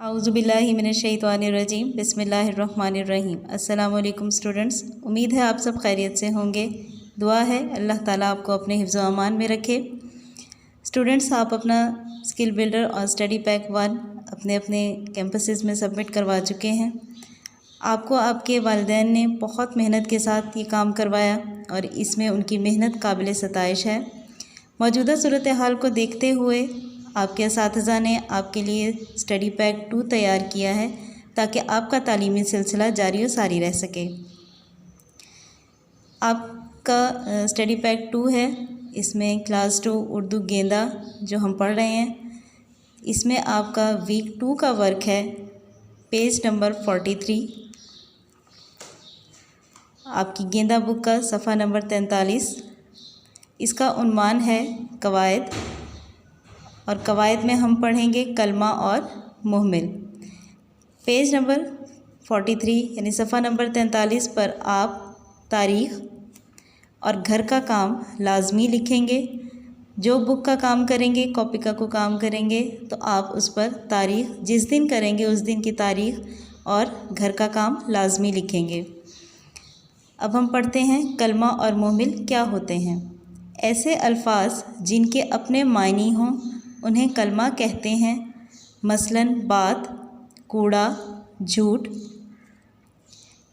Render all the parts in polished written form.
आउज़ुबिल्लाहि मिनश्शैतानिर्रजीम बिस्मिल्लाहिर्रहमानिर्रहीम। अस्सलाम वालेकुम स्टूडेंट्स, उम्मीद है आप सब खैरियत से होंगे। दुआ है अल्लाह ताला आपको अपने हिफ्ज़ व अमान में रखे। स्टूडेंट्स, आप अपना स्किल बिल्डर और स्टडी पैक 1 अपने अपने कैंपसेस में सबमिट करवा चुके हैं। आपको आपके वालिदैन ने बहुत मेहनत के साथ ये काम करवाया और इसमें उनकी मेहनत काबिल सताइश है। मौजूदा सूरत हाल को देखते हुए आपके असातिज़ा ने आपके लिए स्टडी पैक 2 तैयार किया है ताकि आपका तालीमी सिलसिला जारी व सारी रह सके। आपका स्टडी पैक 2 है, इसमें क्लास 2 उर्दू गेंदा जो हम पढ़ रहे हैं, इसमें आपका वीक 2 का वर्क है, पेज नंबर 43। आपकी गेंदा बुक का सफ़ा नंबर 43। इसका उन्वान है कवायद, और कवायद में हम पढ़ेंगे कलमा और मुहमिल। पेज नंबर 43 यानी सफ़ा नंबर 43 पर आप तारीख़ और घर का काम लाजमी लिखेंगे। जो बुक का काम करेंगे, कॉपी का को काम करेंगे, तो आप उस पर तारीख़ जिस दिन करेंगे उस दिन की तारीख़ और घर का काम लाजमी लिखेंगे। अब हम पढ़ते हैं कलमा और मुहमिल क्या होते हैं। ऐसे अल्फाज जिनके अपने मायनी हों उन्हें कलमा कहते हैं। मसलन बात, कूड़ा, झूठ।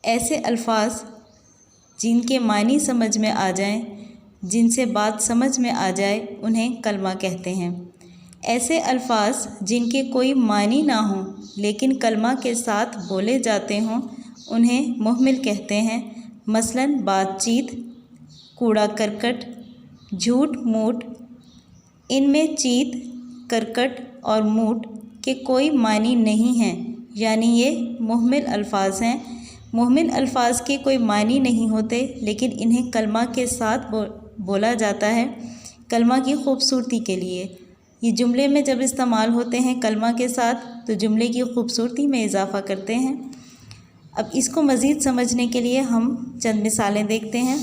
ऐसे अल्फाज जिनके मायनी समझ में आ जाएं, जिनसे बात समझ में आ जाए, उन्हें कलमा कहते हैं। ऐसे अल्फाज जिनके कोई मायनी ना हो लेकिन कलमा के साथ बोले जाते हों, उन्हें मुहमिल कहते हैं। मसलन बातचीत, कूड़ा करकट, झूठ मूठ। इनमें चीत, करकट और मूठ के कोई मानी नहीं हैं, यानी ये मुहमिल अल्फाज हैं। मुहमिल अल्फाज के कोई मानी नहीं होते लेकिन इन्हें कलमा के साथ बोला जाता है कलमा की खूबसूरती के लिए। ये जुमले में जब इस्तेमाल होते हैं कलमा के साथ तो जुमले की खूबसूरती में इजाफ़ा करते हैं। अब इसको मज़ीद समझने के लिए हम चंद मिसालें देखते हैं।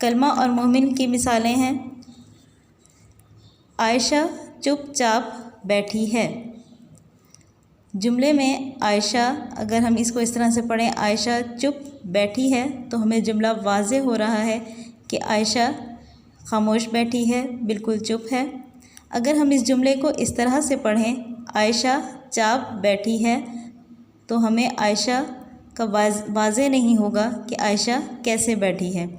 कलमा और मुहमिल की मिसालें हैं। आयशा चुपचाप बैठी है। जुमले में आयशा, अगर हम इसको इस तरह से पढ़ें, आयशा चुप बैठी है, तो हमें जुमला वाज़े हो रहा है कि आयशा खामोश बैठी है, बिल्कुल चुप है। अगर हम इस जुमले को इस तरह से पढ़ें, आयशा चाप बैठी है, तो हमें आयशा का वाज़े नहीं होगा कि आयशा कैसे बैठी है।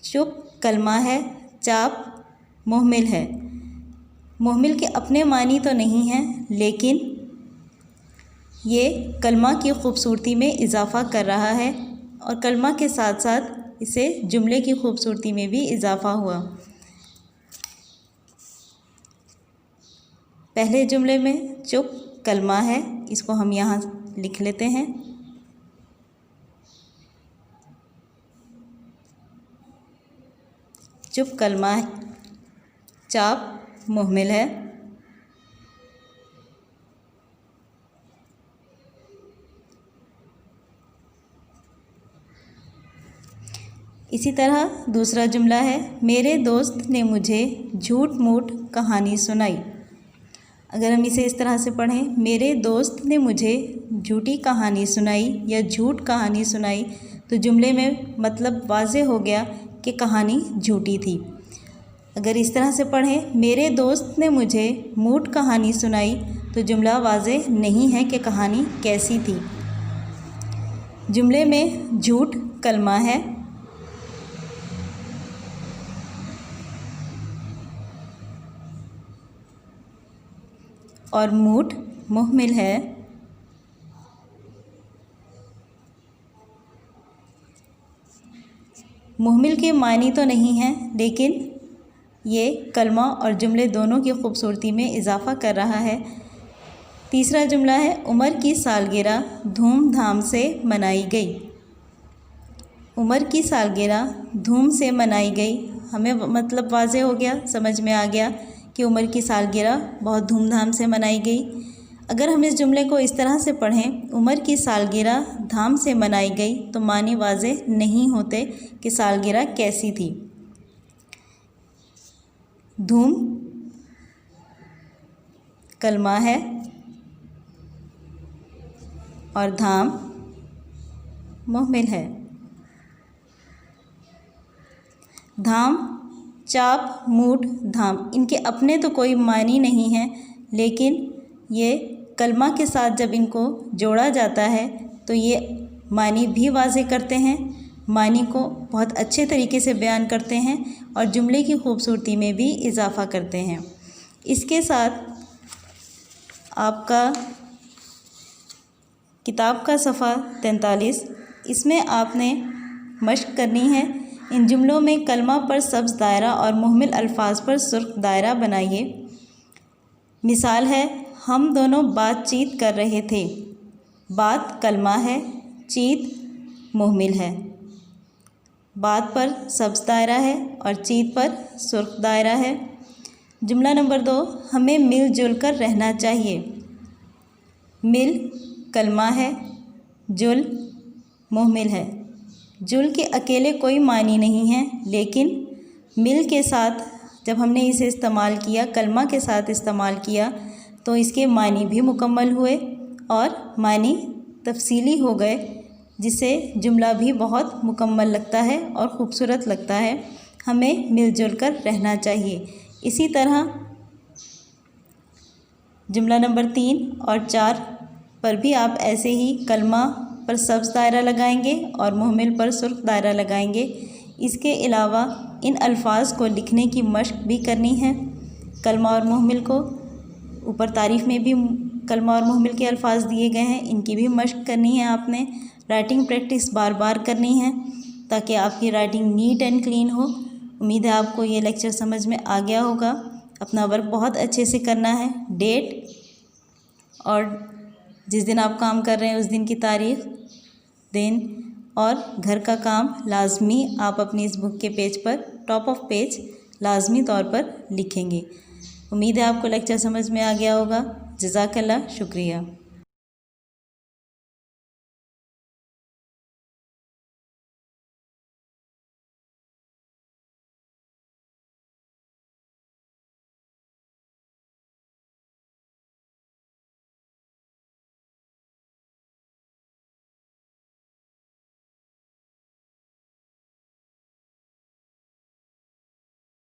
चुप कलमा है, चाप मुहमिल है। मुहमिल के अपने मानी तो नहीं हैं लेकिन ये कलमा की खूबसूरती में इजाफ़ा कर रहा है और कलमा के साथ साथ इसे जुमले की खूबसूरती में भी इजाफ़ा हुआ। पहले जुमले में चुप कलमा है, इसको हम यहाँ लिख लेते हैं। चुप कलमा है, चाप मुहमिल है। इसी तरह दूसरा जुमला है, मेरे दोस्त ने मुझे झूठ मूठ कहानी सुनाई। अगर हम इसे इस तरह से पढ़ें, मेरे दोस्त ने मुझे झूठी कहानी सुनाई या झूठ कहानी सुनाई, तो जुमले में मतलब वाज़े हो गया कि कहानी झूठी थी। अगर इस तरह से पढ़ें, मेरे दोस्त ने मुझे मूठ कहानी सुनाई, तो जुमला वाज़े नहीं है कि कहानी कैसी थी। जुमले में झूठ कलमा है, और मूठ मुहमिल है। मुहमिल के मानी तो नहीं हैं लेकिन ये कलमा और जुमले दोनों की खूबसूरती में इजाफ़ा कर रहा है। तीसरा जुमला है, उमर की सालगिरह धूमधाम से मनाई गई। उमर की सालगिरह धूम से मनाई गई, हमें मतलब वाज़े हो गया, समझ में आ गया कि उमर की सालगिरह बहुत धूमधाम से मनाई गई। अगर हम इस जुमले को इस तरह से पढ़ें, उमर की सालगिरह धाम से मनाई गई, तो मानी वाज़े नहीं होते कि सालगिरह कैसी थी। धूम कलमा है और धाम मुहमिल है। धाम, चाप, मूठ, धाम, इनके अपने तो कोई मानी नहीं है, लेकिन ये कलमा के साथ जब इनको जोड़ा जाता है तो ये मानी भी वाज़े करते हैं, मानी को बहुत अच्छे तरीके से बयान करते हैं और जुमले की खूबसूरती में भी इजाफ़ा करते हैं। इसके साथ आपका किताब का सफ़ा 43, इसमें आपने मश्क करनी है। इन जुमलों में कलमा पर सब्ज़ दायरा और मुहमिल अल्फाज पर सुर्ख दायरा बनाइए। मिसाल है, हम दोनों बातचीत कर रहे थे। बात कलमा है, चीत मुहमिल है। बात पर सब्ज़ दायरा है और चीत पर सुर्ख दायरा है। जुमला नंबर 2, हमें मिलजुल कर रहना चाहिए। मिल कलमा है, जुल मुहमिल है। जुल के अकेले कोई मानी नहीं है, लेकिन मिल के साथ जब हमने इसे इस्तेमाल किया, कलमा के साथ इस्तेमाल किया, तो इसके मानी भी मुकम्मल हुए और मानी तफसीली हो गए, जिससे जुमला भी बहुत मुकम्मल लगता है और ख़ूबसूरत लगता है। हमें मिलजुल कर रहना चाहिए। इसी तरह जुमला नंबर 3 और 4 पर भी आप ऐसे ही कलमा पर सब्ज़ दायरा लगाएंगे और मुहमिल पर सुर्ख दायरा लगाएंगे। इसके अलावा इन अल्फाज को लिखने की मश्क भी करनी है। कलमा और मुहमिल को ऊपर तारीफ़ में भी कलमा और मुहमिल के अल्फाज दिए गए हैं, इनकी भी मश्क करनी है आपने। राइटिंग प्रैक्टिस बार बार करनी है ताकि आपकी राइटिंग नीट एंड क्लीन हो। उम्मीद है आपको ये लेक्चर समझ में आ गया होगा। अपना वर्क बहुत अच्छे से करना है। डेट और जिस दिन आप काम कर रहे हैं उस दिन की तारीख़, दिन और घर का काम लाजमी आप अपनी इस बुक के पेज पर टॉप ऑफ पेज लाजमी तौर पर लिखेंगे। उम्मीद है आपको लेक्चर समझ में आ गया होगा। जज़ाकल्लाह, शुक्रिया।